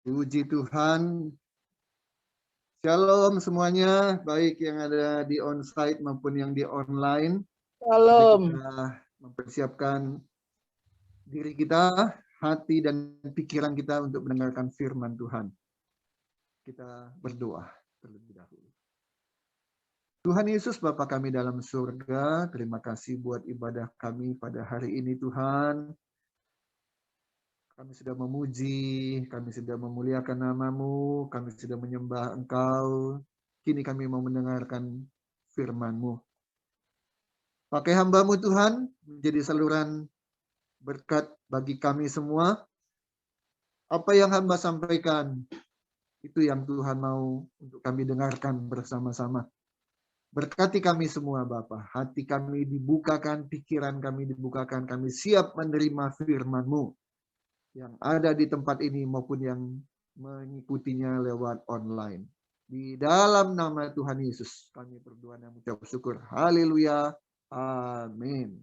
Puji Tuhan. Shalom semuanya, baik yang ada di onsite maupun yang di online. Mari Shalom. kita mempersiapkan diri kita, hati dan pikiran kita untuk mendengarkan firman Tuhan. Kita berdoa terlebih dahulu. Tuhan Yesus, Bapa kami dalam surga, terima kasih buat ibadah kami pada hari ini Tuhan. Kami sudah memuji, kami sudah memuliakan nama-Mu, kami sudah menyembah Engkau. Kini kami mau mendengarkan firman-Mu. Pakai hamba-Mu Tuhan, menjadi saluran berkat bagi kami semua. Apa yang hamba sampaikan, itu yang Tuhan mau untuk kami dengarkan bersama-sama. Berkati kami semua Bapa, hati kami dibukakan, pikiran kami dibukakan, kami siap menerima firman-Mu yang ada di tempat ini maupun yang mengikutinya lewat online. Di dalam nama Tuhan Yesus kami berdoa dan mengucap syukur. Haleluya. Amin.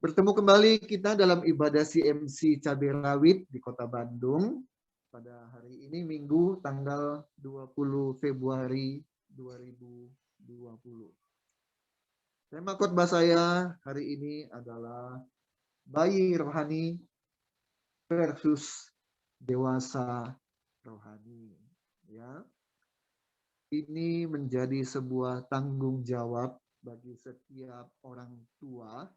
Bertemu kembali kita dalam ibadah CMC Cabai Rawit di Kota Bandung pada hari ini Minggu tanggal 20 Februari 2020. Tema khotbah saya hari ini adalah bayi rohani versus dewasa rohani. Ya, ini menjadi sebuah tanggung jawab bagi setiap orang tua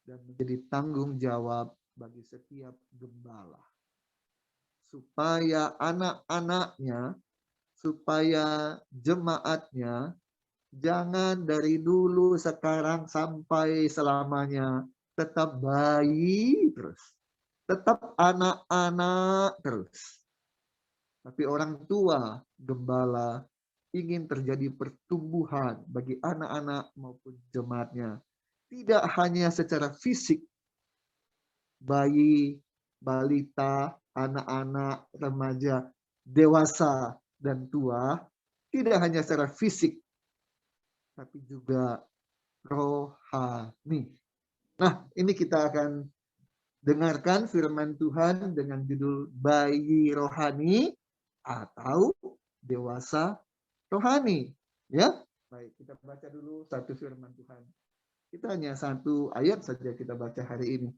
dan menjadi tanggung jawab bagi setiap gembala. Supaya anak-anaknya, supaya jemaatnya, jangan dari dulu sekarang sampai selamanya tetap bayi terus. Tetap anak-anak terus. Tapi orang tua, gembala, ingin terjadi pertumbuhan bagi anak-anak maupun jemaatnya. Tidak hanya secara fisik, bayi, balita, anak-anak, remaja, dewasa, dan tua, tidak hanya secara fisik, tapi juga rohani. Nah, ini kita akan dengarkan firman Tuhan dengan judul bayi rohani atau dewasa rohani. Ya, baik, kita baca dulu satu firman Tuhan. Kita hanya satu ayat saja kita baca hari ini.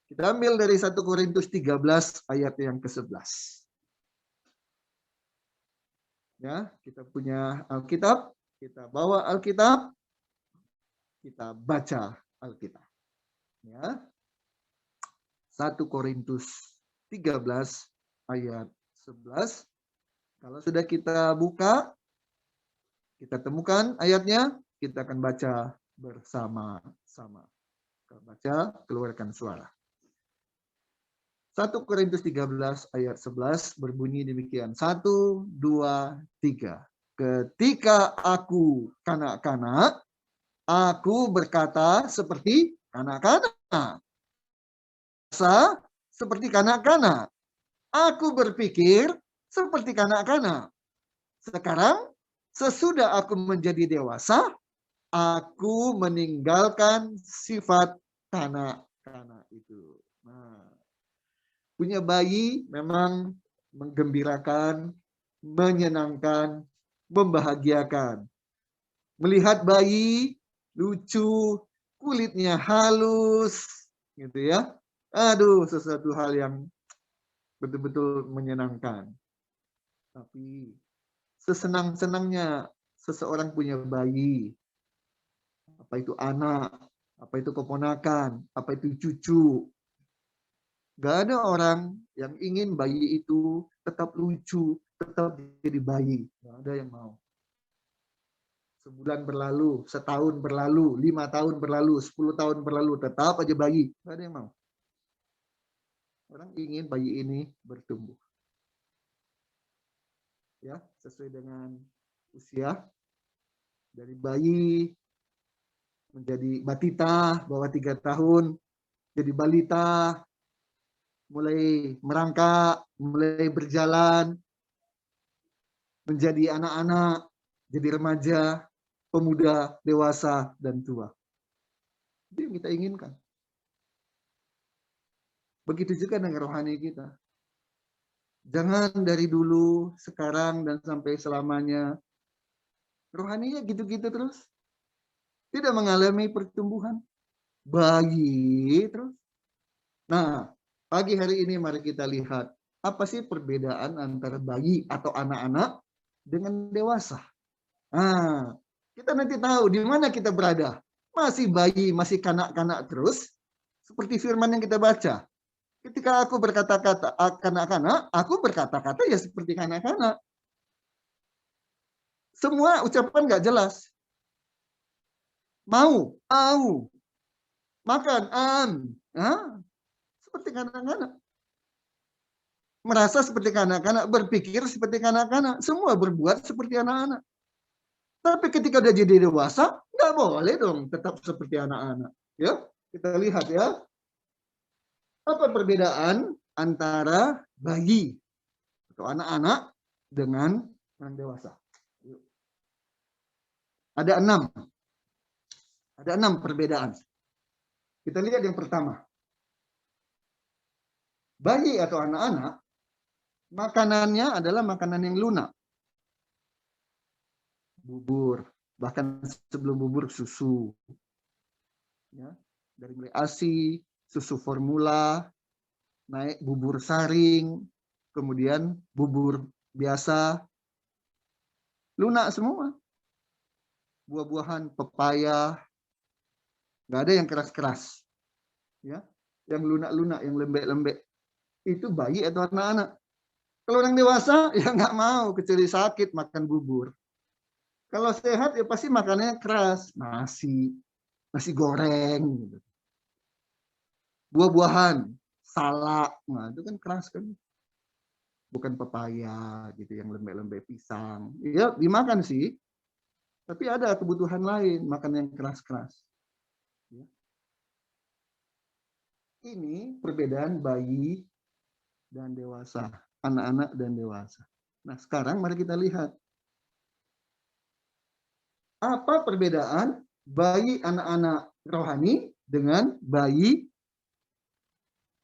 Kita ambil dari 1 Korintus 13 ayat yang ke-11. Ya, kita punya Alkitab, kita bawa Alkitab, kita baca Alkitab. Ya. 1 Korintus 13 ayat 11. Kalau sudah kita buka, kita temukan ayatnya, kita akan baca bersama-sama. Kita baca, keluarkan suara. 1 Korintus 13 ayat 11 berbunyi demikian. 1, 2, 3. Ketika aku kanak-kanak, aku berkata seperti kanak-kanak. Seperti kanak-kanak. Aku berpikir seperti kanak-kanak. Sekarang, sesudah aku menjadi dewasa, aku meninggalkan sifat kanak-kanak itu. Nah, punya bayi memang menggembirakan, menyenangkan, membahagiakan. Melihat bayi lucu, kulitnya halus, gitu ya. Aduh, sesuatu hal yang betul-betul menyenangkan. Tapi sesenang-senangnya seseorang punya bayi, apa itu anak, apa itu keponakan, apa itu cucu. Gak ada orang yang ingin bayi itu tetap lucu, tetap jadi bayi. Gak ada yang mau. Sebulan berlalu, setahun berlalu, 5 tahun berlalu, 10 tahun berlalu, tetap aja bayi. Gak ada yang mau. Orang ingin bayi ini bertumbuh. Ya, sesuai dengan usia. Dari bayi menjadi batita, bawah 3 tahun, jadi balita, mulai merangkak, mulai berjalan, menjadi anak-anak, jadi remaja, pemuda, dewasa, dan tua. Itu yang kita inginkan. Begitu juga dengan rohani kita. Jangan dari dulu, sekarang, dan sampai selamanya. Rohaninya gitu-gitu terus. Tidak mengalami pertumbuhan. Bayi terus. Nah, pagi hari ini mari kita lihat. Apa sih perbedaan antara bayi atau anak-anak dengan dewasa? Nah, kita nanti tahu di mana kita berada. Masih bayi, masih kanak-kanak terus. Seperti firman yang kita baca. Ketika aku berkata-kata kanak-kanak, aku berkata-kata ya seperti kanak-kanak. Semua ucapan nggak jelas. Mau, makan, seperti kanak-kanak. Merasa seperti kanak-kanak, berpikir seperti kanak-kanak, semua berbuat seperti anak-anak. Tapi ketika udah jadi dewasa, nggak boleh dong tetap seperti anak-anak. Ya, kita lihat ya. Apa perbedaan antara bayi atau anak-anak dengan orang dewasa? Ada 6. Ada 6 perbedaan. Kita lihat yang pertama. Bayi atau anak-anak, makanannya adalah makanan yang lunak. Bubur, bahkan sebelum bubur susu. Ya, dari mulai ASI, susu formula, naik bubur saring, kemudian bubur biasa. Lunak semua. Buah-buahan, pepaya, nggak ada yang keras-keras. Ya, yang lunak-lunak, yang lembek-lembek. Itu bayi atau anak-anak. Kalau orang dewasa ya nggak mau, kecuali sakit makan bubur. Kalau sehat ya pasti makannya keras, nasi goreng, gitu. Buah-buahan, salak, nah itu kan keras kan. Bukan pepaya gitu yang lembek-lembek, pisang. Ya dimakan sih, tapi ada kebutuhan lain, makan yang keras-keras. Ya. Ini perbedaan bayi dan dewasa, anak-anak dan dewasa. Nah sekarang mari kita lihat. Apa perbedaan bayi anak-anak rohani dengan bayi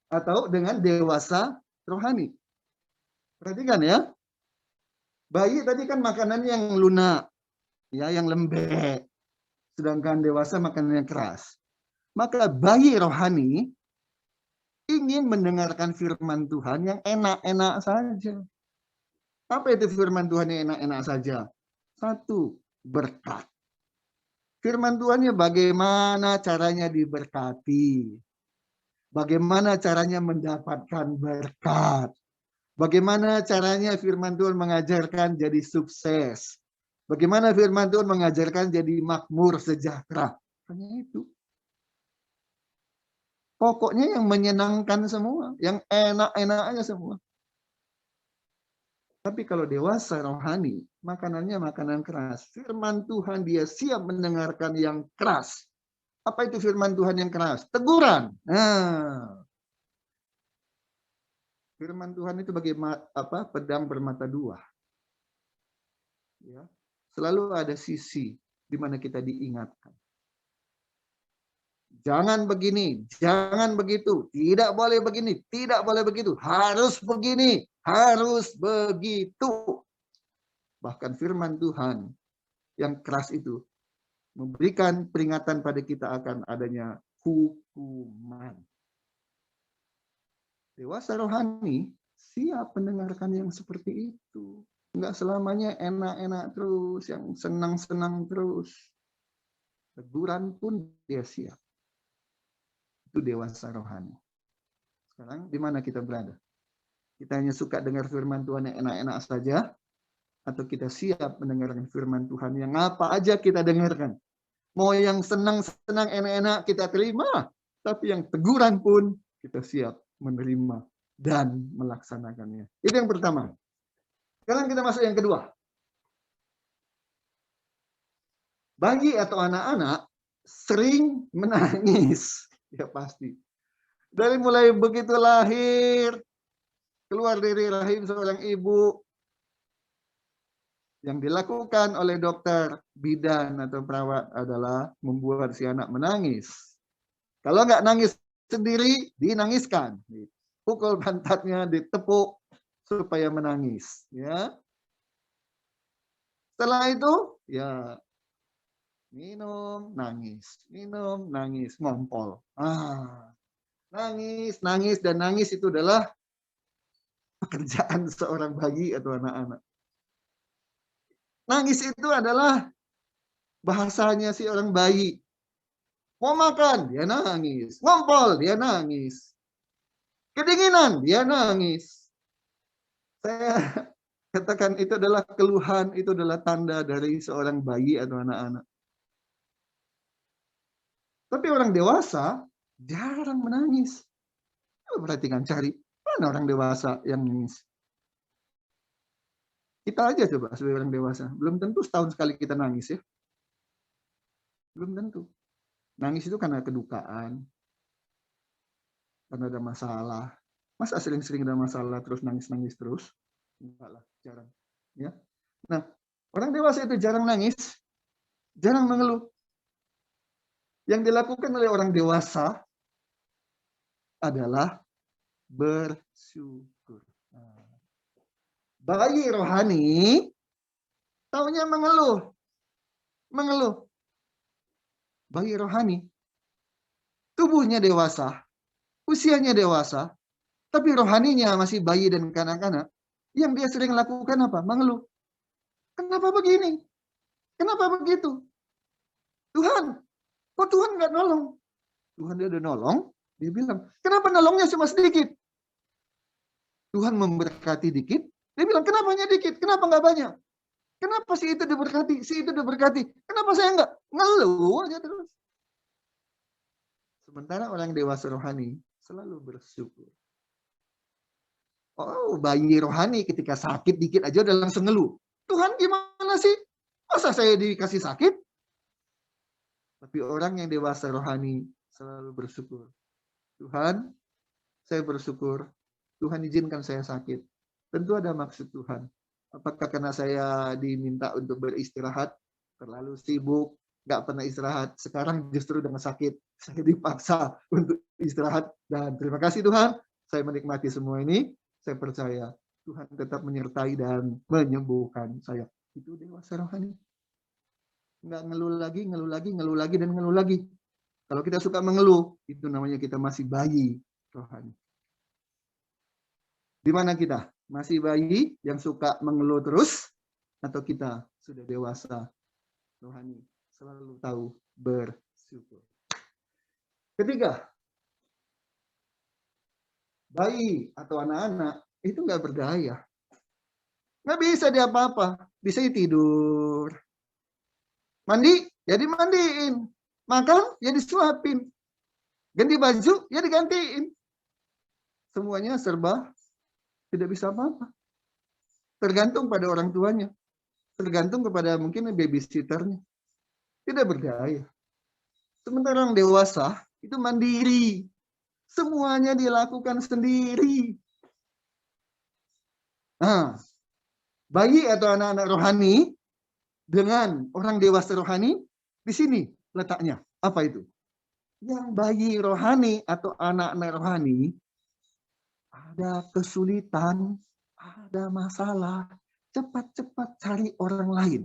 atau dengan dewasa rohani? Perhatikan ya. Bayi tadi kan makanan yang lunak, ya, yang lembek. Sedangkan dewasa makanan yang keras. Maka bayi rohani ingin mendengarkan firman Tuhan yang enak-enak saja. Apa itu firman Tuhan yang enak-enak saja? 1, berkat. Firman Tuhannya bagaimana caranya diberkati. Bagaimana caranya mendapatkan berkat. Bagaimana caranya firman Tuhan mengajarkan jadi sukses. Bagaimana firman Tuhan mengajarkan jadi makmur, sejahtera. Hanya itu. Pokoknya yang menyenangkan semua. Yang enak-enak aja semua. Tapi kalau dewasa rohani, makanannya makanan keras. Firman Tuhan dia siap mendengarkan yang keras. Apa itu firman Tuhan yang keras? Teguran. Nah, firman Tuhan itu pedang bermata dua. Ya, selalu ada sisi di mana kita diingatkan. Jangan begini, jangan begitu, tidak boleh begini, tidak boleh begitu, harus begini, harus begitu. Bahkan firman Tuhan yang keras itu memberikan peringatan pada kita akan adanya hukuman. Dewasa rohani siap mendengarkan yang seperti itu. Enggak selamanya enak-enak terus, yang senang-senang terus. Teguran pun dia siap. Itu dewasa rohani. Sekarang di mana kita berada? Kita hanya suka dengar firman Tuhan yang enak-enak saja, atau kita siap mendengarkan firman Tuhan yang apa aja kita dengarkan. Mau yang senang-senang, enak-enak kita terima, tapi yang teguran pun kita siap menerima dan melaksanakannya. Itu yang pertama. Sekarang kita masuk yang kedua. Bayi atau anak-anak sering menangis. Ya pasti. Dari mulai begitu lahir, keluar dari rahim seorang ibu, yang dilakukan oleh dokter, bidan atau perawat adalah membuat si anak menangis. Kalau nggak nangis sendiri, dinangiskan. Pukul pantatnya, ditepuk, supaya menangis, ya. Setelah itu, ya minum, nangis, ngompol. Nangis, nangis, dan nangis itu adalah pekerjaan seorang bayi atau anak-anak. Nangis itu adalah bahasanya si orang bayi. Mau makan, dia nangis. Ngompol, dia nangis. Kedinginan, dia nangis. Saya katakan itu adalah keluhan, itu adalah tanda dari seorang bayi atau anak-anak. Tapi orang dewasa jarang menangis. Perhatikan, cari mana orang dewasa yang nangis. Kita aja coba sebagai orang dewasa. Belum tentu setahun sekali kita nangis ya. Belum tentu. Nangis itu karena kedukaan, karena ada masalah. Masa sering-sering ada masalah terus nangis-nangis terus? Enggak lah, jarang. Ya. Nah, orang dewasa itu jarang nangis, jarang mengeluh. Yang dilakukan oleh orang dewasa adalah bersyukur. Bayi rohani taunya mengeluh. Mengeluh. Bayi rohani tubuhnya dewasa, usianya dewasa, tapi rohaninya masih bayi dan kanak-kanak. Yang dia sering lakukan apa? Mengeluh. Kenapa begini? Kenapa begitu? Tuhan, kok Tuhan nggak nolong? Tuhan dia udah nolong, dia bilang, kenapa nolongnya cuma sedikit? Tuhan memberkati dikit, dia bilang, kenapa hanya dikit? Kenapa nggak banyak? Kenapa si itu diberkati, si itu diberkati? Kenapa saya nggak? Ngeluh aja terus. Sementara orang dewasa rohani selalu bersyukur. Oh, bayi rohani ketika sakit dikit aja udah langsung ngeluh. Tuhan gimana sih? Masa saya dikasih sakit? Tapi orang yang dewasa rohani selalu bersyukur. Tuhan, saya bersyukur. Tuhan izinkan saya sakit. Tentu ada maksud Tuhan. Apakah karena saya diminta untuk beristirahat, terlalu sibuk, nggak pernah istirahat. Sekarang justru dengan sakit, saya dipaksa untuk istirahat. Dan terima kasih Tuhan, saya menikmati semua ini. Saya percaya Tuhan tetap menyertai dan menyembuhkan saya. Itu dewasa rohani. Nggak ngeluh lagi, dan ngeluh lagi. Kalau kita suka mengeluh, itu namanya kita masih bayi rohani. Di mana kita? Masih bayi yang suka mengeluh terus, atau kita sudah dewasa rohani, selalu tahu bersyukur. Ketiga, bayi atau anak-anak itu nggak berdaya. Nggak bisa dia apa-apa. Bisa tidur. Mandi, ya dimandiin. Makan, ya disuapin. Ganti baju, ya digantiin. Semuanya serba tidak bisa apa-apa. Tergantung pada orang tuanya. Tergantung kepada mungkin babysitternya. Tidak berdaya. Sementara orang dewasa itu mandiri. Semuanya dilakukan sendiri. Nah, bayi atau anak-anak rohani dengan orang dewasa rohani, di sini letaknya. Apa itu? Yang bayi rohani atau anak-anak rohani, ada kesulitan, ada masalah, cepat-cepat cari orang lain.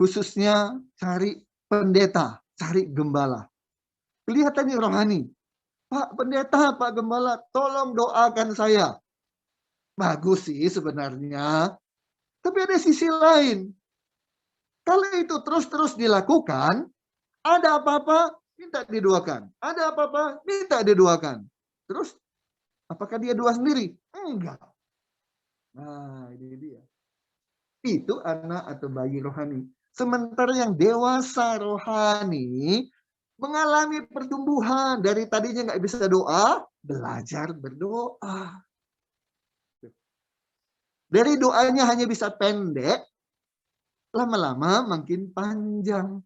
Khususnya cari pendeta, cari gembala. Kelihatannya rohani. Pak pendeta, Pak gembala, tolong doakan saya. Bagus sih sebenarnya. Tapi ada sisi lain. Kalau itu terus-terus dilakukan, ada apa-apa, minta didoakan. Ada apa-apa, minta didoakan. Terus, apakah dia doa sendiri? Enggak. Nah, ini dia. Itu anak atau bayi rohani. Sementara yang dewasa rohani mengalami pertumbuhan. Dari tadinya nggak bisa doa, belajar berdoa. Dari doanya hanya bisa pendek, lama-lama makin panjang.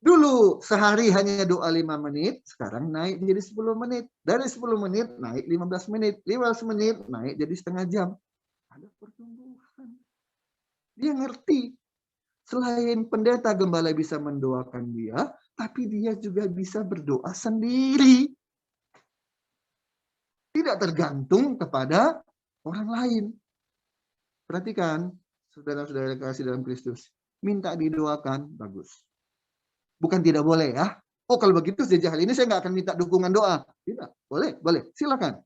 Dulu sehari hanya doa 5 menit, sekarang naik jadi 10 menit. Dari 10 menit naik 15 menit. 15 menit naik jadi setengah jam. Ada pertumbuhan. Dia ngerti. Selain pendeta gembala bisa mendoakan dia, tapi dia juga bisa berdoa sendiri. Tidak tergantung kepada orang lain. Perhatikan, saudara-saudara kasih dalam Kristus. Minta didoakan, bagus. Bukan tidak boleh ya. Oh kalau begitu sejak hari ini saya nggak akan minta dukungan doa. Tidak, boleh. Silakan.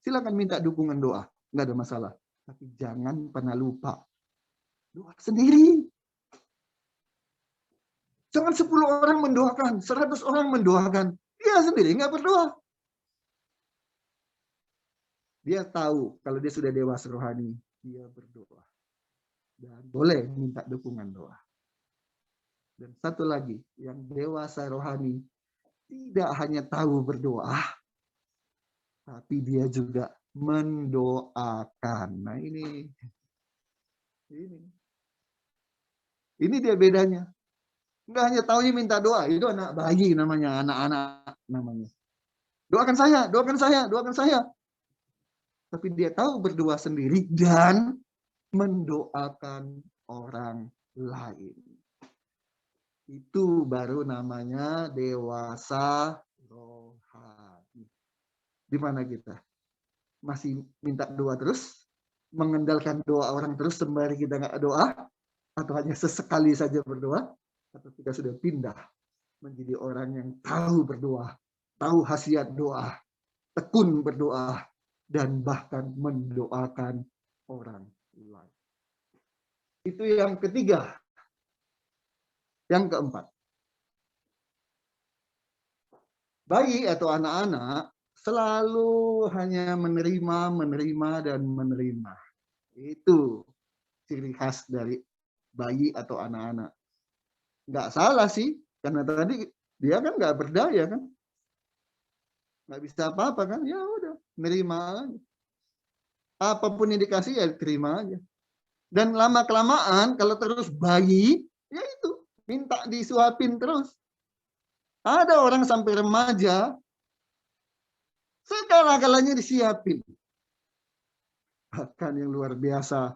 Silakan minta dukungan doa. Nggak ada masalah. Tapi jangan pernah lupa. Doa sendiri. Jangan 10 orang mendoakan, 100 orang mendoakan. Dia sendiri nggak berdoa. Dia tahu kalau dia sudah dewasa rohani, dia berdoa. Dan boleh minta dukungan doa. Dan satu lagi, yang dewasa rohani tidak hanya tahu berdoa, tapi dia juga mendoakan. Nah ini dia bedanya. Enggak hanya tahunya minta doa, itu anak bayi namanya, anak-anak namanya. Doakan saya. Tapi dia tahu berdoa sendiri dan mendoakan orang lain. Itu baru namanya dewasa rohani. Di mana kita? Masih minta doa terus? Mengandalkan doa orang terus sembari kita nggak doa? Atau hanya sesekali saja berdoa? Atau kita sudah pindah menjadi orang yang tahu berdoa, tahu khasiat doa, tekun berdoa, dan bahkan mendoakan orang lain. Itu yang ketiga. Yang keempat. Bayi atau anak-anak selalu hanya menerima, dan menerima. Itu ciri khas dari bayi atau anak-anak. Nggak salah sih, karena tadi dia kan nggak berdaya kan. Nggak bisa apa-apa kan, ya udah, nerima aja. Apapun yang dikasih ya terima aja. Dan lama-kelamaan kalau terus bayi, ya itu, minta disuapin terus. Ada orang sampai remaja, segala-galanya disiapin. Bahkan yang luar biasa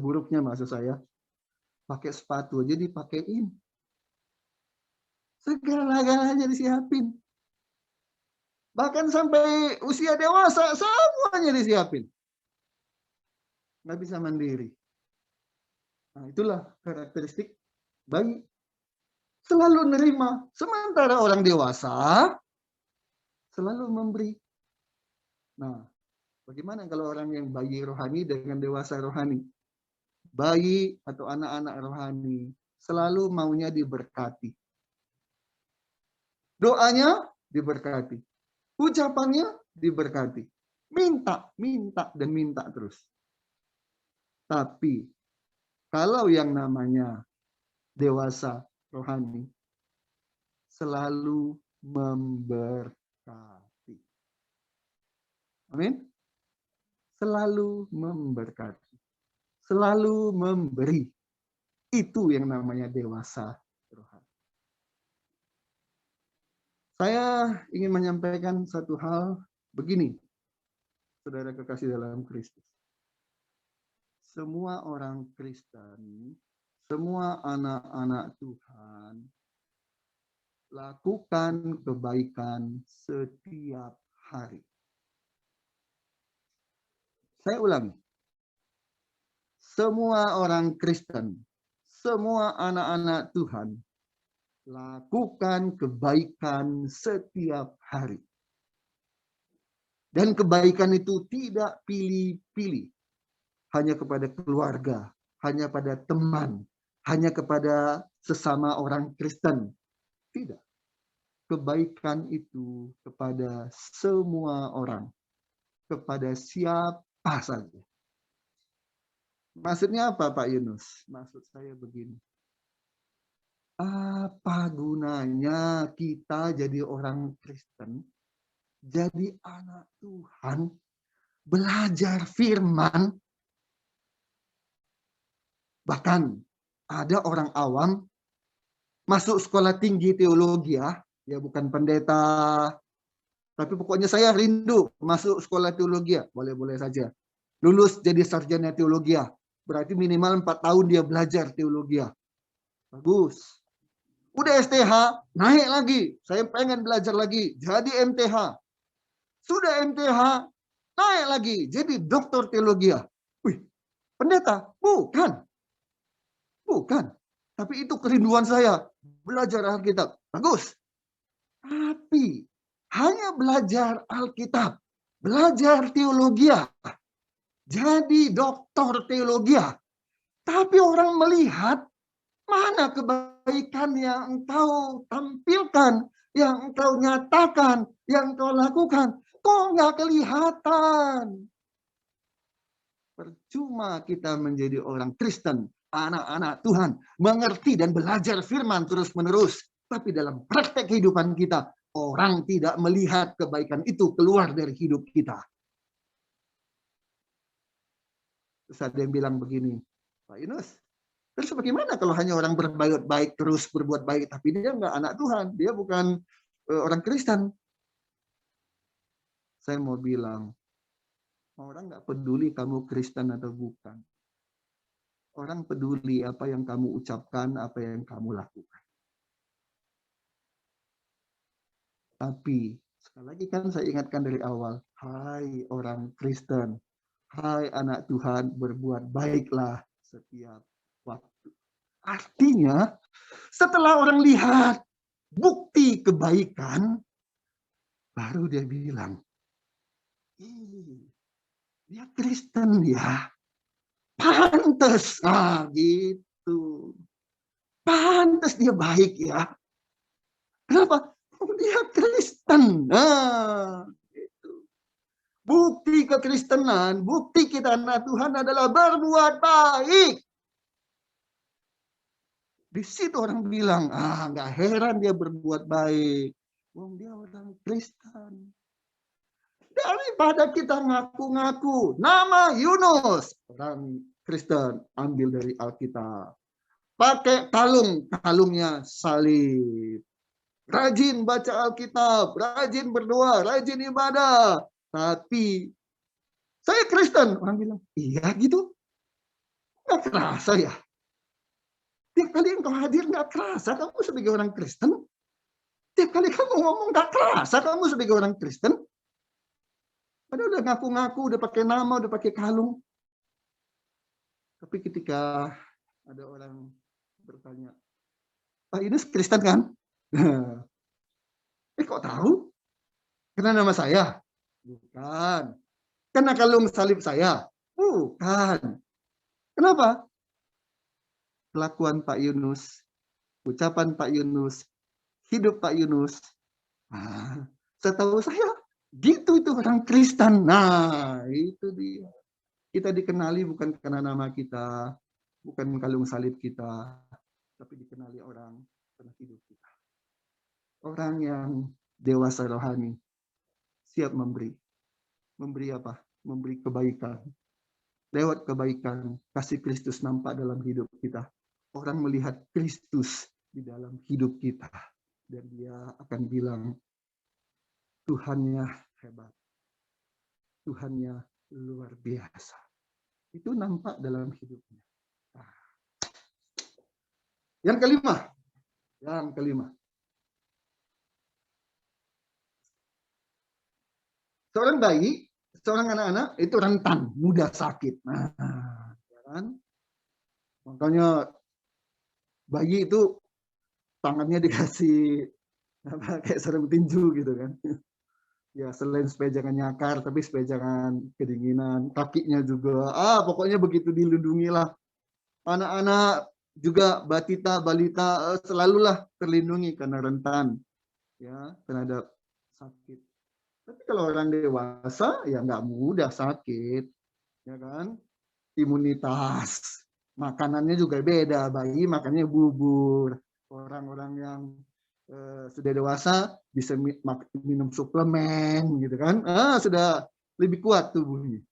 buruknya maksud saya, pakai sepatu aja dipakein. Segala-galanya disiapin. Bahkan sampai usia dewasa, semuanya disiapin. Nggak bisa mandiri. Nah, itulah karakteristik bayi. Selalu nerima. Sementara orang dewasa selalu memberi. Nah, bagaimana kalau orang yang bayi rohani dengan dewasa rohani? Bayi atau anak-anak rohani selalu maunya diberkati. Doanya diberkati. Ucapannya diberkati. Minta terus. Tapi kalau yang namanya dewasa rohani selalu memberkati. Amin. Selalu memberkati. Selalu memberi. Itu yang namanya dewasa rohani. Saya ingin menyampaikan satu hal begini, saudara kekasih dalam Kristus. Semua orang Kristen, semua anak-anak Tuhan, lakukan kebaikan setiap hari. Saya ulangi. Semua orang Kristen, semua anak-anak Tuhan, lakukan kebaikan setiap hari. Dan kebaikan itu tidak pilih-pilih. Hanya kepada keluarga, hanya pada teman, hanya kepada sesama orang Kristen. Tidak. Kebaikan itu kepada semua orang. Kepada siapa saja. Maksudnya apa Pak Yunus? Maksud saya begini. Apa gunanya kita jadi orang Kristen, jadi anak Tuhan, belajar firman, bahkan ada orang awam masuk sekolah tinggi teologi ya bukan pendeta, tapi pokoknya saya rindu masuk sekolah teologi, boleh-boleh saja. Lulus jadi sarjana teologi, berarti minimal 4 tahun dia belajar teologi. Bagus. Udah STH, naik lagi. Saya pengen belajar lagi. Jadi MTH. Sudah MTH, naik lagi jadi doktor teologi. Wih, pendeta? Bukan. Bukan. Tapi itu kerinduan saya. Belajar Alkitab. Bagus. Tapi hanya belajar Alkitab. Belajar teologi. Jadi doktor teologi. Tapi orang melihat mana kebaikan yang engkau tampilkan, yang engkau nyatakan, yang engkau lakukan. Kok nggak kelihatan? Percuma kita menjadi orang Kristen, anak-anak Tuhan, mengerti dan belajar firman terus-menerus. Tapi dalam praktek kehidupan kita, orang tidak melihat kebaikan itu keluar dari hidup kita. Terus ada yang bilang begini, Pak Yunus, terus bagaimana kalau hanya orang berbuat baik terus berbuat baik, tapi dia nggak anak Tuhan, dia bukan orang Kristen? Saya mau bilang, orang nggak peduli kamu Kristen atau bukan. Orang peduli apa yang kamu ucapkan, apa yang kamu lakukan. Tapi, sekali lagi kan saya ingatkan dari awal, hai orang Kristen, hai anak Tuhan, berbuat baiklah setiap waktu. Artinya, setelah orang lihat bukti kebaikan, baru dia bilang, dia Kristen ya. Pantes. Ah, gitu. Pantes dia baik ya. Kenapa? Dia Kristen. Nah, gitu. Bukti kekristenan, bukti kita anak Tuhan adalah berbuat baik. Di situ orang bilang, nggak heran dia berbuat baik. Wong dia orang Kristen. Daripada kita ngaku-ngaku nama Yunus, orang Kristen, ambil dari Alkitab. Pakai kalungnya salib. Rajin baca Alkitab, rajin berdoa, rajin ibadah. Tapi saya Kristen. Orang bilang, iya gitu? Nggak kerasa ya? Tiap kali engkau hadir nggak kerasa kamu sebagai orang Kristen? Tiap kali kamu ngomong nggak kerasa kamu sebagai orang Kristen? Padahal udah ngaku-ngaku, udah pakai nama, udah pakai kalung. Tapi ketika ada orang bertanya, Pak Yunus Kristen kan? Kok tahu? Karena nama saya? Bukan. Karena kalung salib saya? Bukan. Kenapa? Kelakuan Pak Yunus, ucapan Pak Yunus, hidup Pak Yunus. Setahu saya, gitu itu orang Kristen. Nah, itu dia. Kita dikenali bukan karena nama kita, bukan kalung salib kita, tapi dikenali orang karena hidup kita. Orang yang dewasa rohani, siap memberi. Memberi apa? Memberi kebaikan. Lewat kebaikan, kasih Kristus nampak dalam hidup kita. Orang melihat Kristus di dalam hidup kita. Dan dia akan bilang, Tuhannya hebat. Tuhannya luar biasa. Itu nampak dalam hidupnya. Yang kelima. Seorang bayi, seorang anak-anak itu rentan, mudah sakit. Nah, kan? Makanya bayi itu tangannya dikasih kayak sarung tinju gitu kan. Ya selain supaya jangan nyakar, tapi supaya jangan kedinginan. Kakinya juga, pokoknya begitu dilindungi lah. Anak-anak juga batita, balita selalulah terlindungi karena rentan ya terhadap sakit. Tapi kalau orang dewasa ya nggak mudah sakit, ya kan? Imunitas, makanannya juga beda. Bayi makannya bubur. Orang-orang yang sudah dewasa bisa minum suplemen gitu kan, sudah lebih kuat tubuhnya.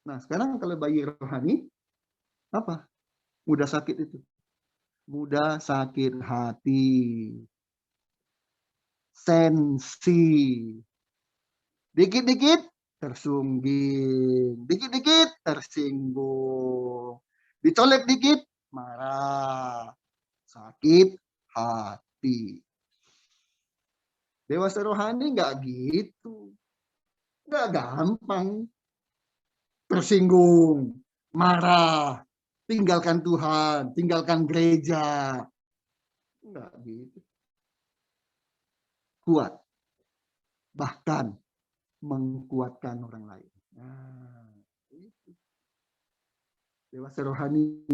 Nah sekarang kalau bayi rohani apa? Mudah sakit itu, mudah sakit hati, sensi, dikit-dikit tersungging, dikit-dikit tersinggung, dicolek dikit marah, sakit hati. Dewasa rohani nggak gitu. Nggak gampang. Tersinggung, marah, tinggalkan Tuhan, tinggalkan gereja. Enggak gitu. Kuat. Bahkan mengkuatkan orang lain. Nah, itu. Dewasa rohani.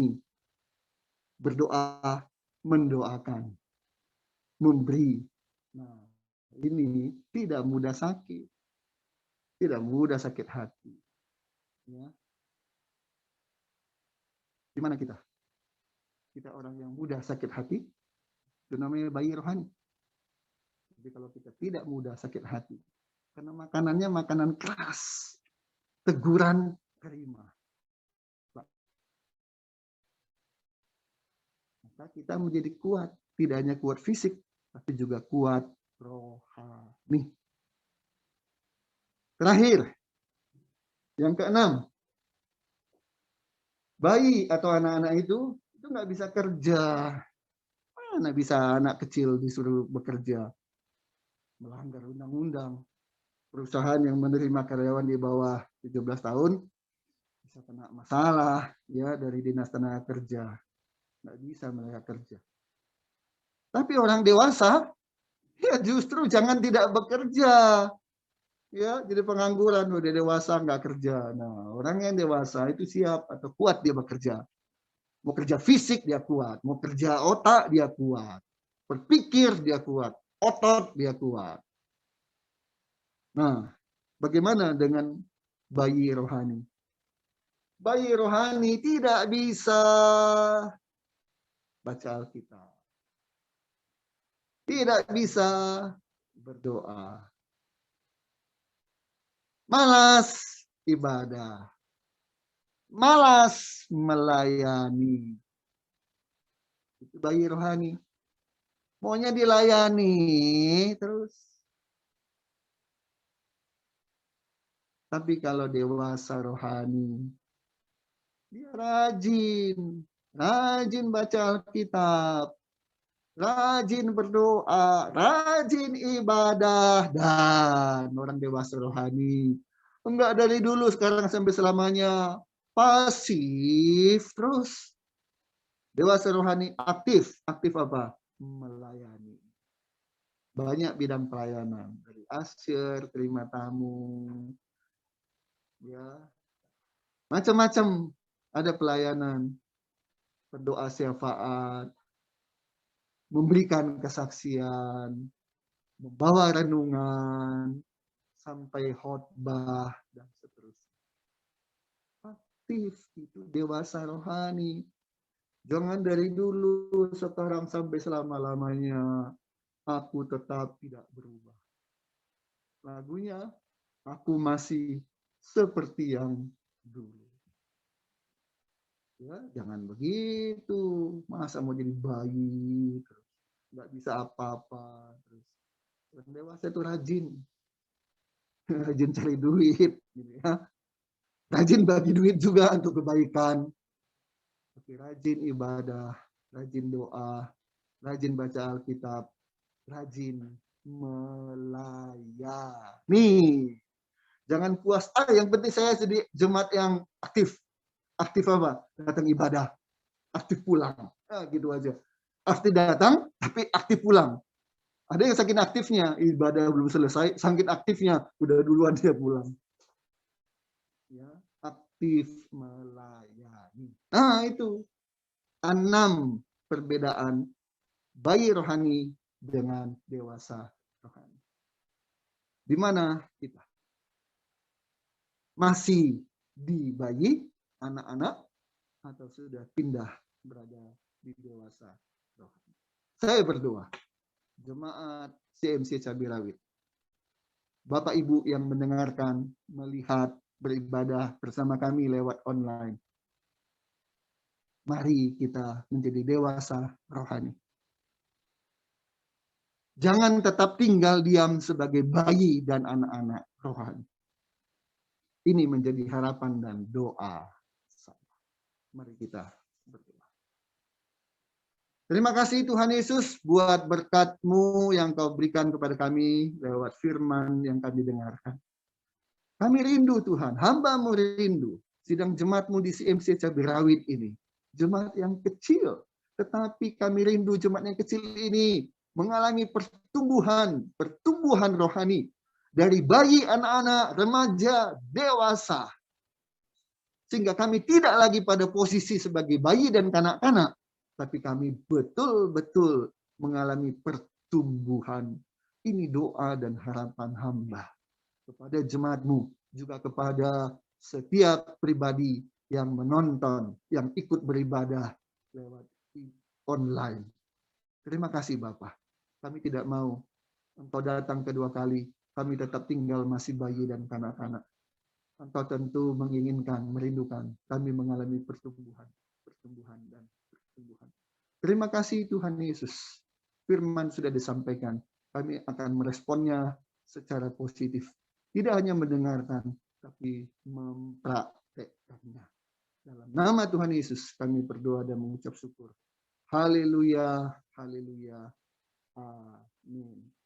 Berdoa, mendoakan, memberi. Nah, ini tidak mudah sakit. Tidak mudah sakit hati. Ya. Di mana kita? Kita orang yang mudah sakit hati, itu namanya bayi rohani. Jadi kalau kita tidak mudah sakit hati, karena makanannya makanan keras, teguran terima. Maka kita menjadi kuat, tidak hanya kuat fisik, tapi juga kuat rohani. Terakhir, yang keenam, bayi atau anak-anak itu nggak bisa kerja. Mana bisa anak kecil disuruh bekerja? Melanggar undang-undang. Perusahaan yang menerima karyawan di bawah 17 tahun bisa kena masalah ya dari Dinas Tenaga Kerja. Nggak bisa mereka kerja. Tapi orang dewasa, ya justru jangan tidak bekerja. Ya, jadi pengangguran, udah dewasa nggak kerja. Nah, orang yang dewasa itu siap atau kuat dia bekerja. Mau kerja fisik dia kuat, mau kerja otak dia kuat, berpikir dia kuat, otot dia kuat. Nah, bagaimana dengan bayi rohani? Bayi rohani tidak bisa baca Alkitab. Tidak bisa berdoa. Malas ibadah. Malas melayani. Itu bayi rohani. Maunya dilayani terus. Tapi kalau dewasa rohani, dia rajin. Rajin baca Alkitab. Rajin berdoa. Rajin ibadah. Dan orang dewasa rohani. Enggak dari dulu sekarang sampai selamanya. Pasif terus. Dewasa rohani aktif. Aktif apa? Melayani. Banyak bidang pelayanan. Dari asyir, terima tamu. Ya. Macam-macam. Ada pelayanan. Berdoa syafaat. Memberikan kesaksian. Membawa renungan. Sampai khotbah. Dan seterusnya. Aktif. Itu dewasa rohani. Jangan dari dulu sekarang sampai selama-lamanya aku tetap tidak berubah. Lagunya aku masih seperti yang dulu. Ya, jangan begitu. Masa mau jadi bayi terus nggak bisa apa-apa terus. Orang dewasa itu rajin. Rajin cari duit gitu ya. Rajin bagi duit juga untuk kebaikan. Tapi rajin ibadah, rajin doa, rajin baca Alkitab, rajin melayani. Jangan puas, yang penting saya jadi jemaat yang aktif. Aktif apa? Datang ibadah, aktif pulang. Gitu aja. Aktif datang, tapi aktif pulang. Ada yang saking aktifnya, ibadah belum selesai, saking aktifnya, udah duluan dia pulang. Ya, aktif melayani. Nah, itu 6 perbedaan bayi rohani dengan dewasa rohani. Di mana kita? Masih di bayi, anak-anak, atau sudah pindah berada di dewasa rohani. Saya berdoa, jemaat CMC Cabai Rawit, Bapak Ibu yang mendengarkan, melihat, beribadah bersama kami lewat online. Mari kita menjadi dewasa rohani. Jangan tetap tinggal diam sebagai bayi dan anak-anak rohani. Ini menjadi harapan dan doa. Mari kita berdoa. Terima kasih Tuhan Yesus buat berkat-Mu yang Kau berikan kepada kami lewat firman yang kami dengarkan. Kami rindu Tuhan, hamba-Mu rindu. Sidang jemaat-Mu di CMC Cabai Rawit ini. Jemaat yang kecil. Tetapi kami rindu jemaat yang kecil ini mengalami pertumbuhan rohani. Dari bayi, anak-anak, remaja, dewasa. Sehingga kami tidak lagi pada posisi sebagai bayi dan kanak-kanak. Tapi kami betul-betul mengalami pertumbuhan. Ini doa dan harapan hamba. Kepada jemaat-Mu, juga kepada setiap pribadi yang menonton, yang ikut beribadah lewat online. Terima kasih Bapak. Kami tidak mau Engkau datang kedua kali, kami tetap tinggal masih bayi dan kanak-kanak. Engkau tentu menginginkan, merindukan kami mengalami pertumbuhan dan pertumbuhan. Terima kasih Tuhan Yesus. Firman sudah disampaikan. Kami akan meresponnya secara positif. Tidak hanya mendengarkan, tapi mempraktekkannya. Dalam nama Tuhan Yesus kami berdoa dan mengucap syukur. Haleluya, haleluya. Amin.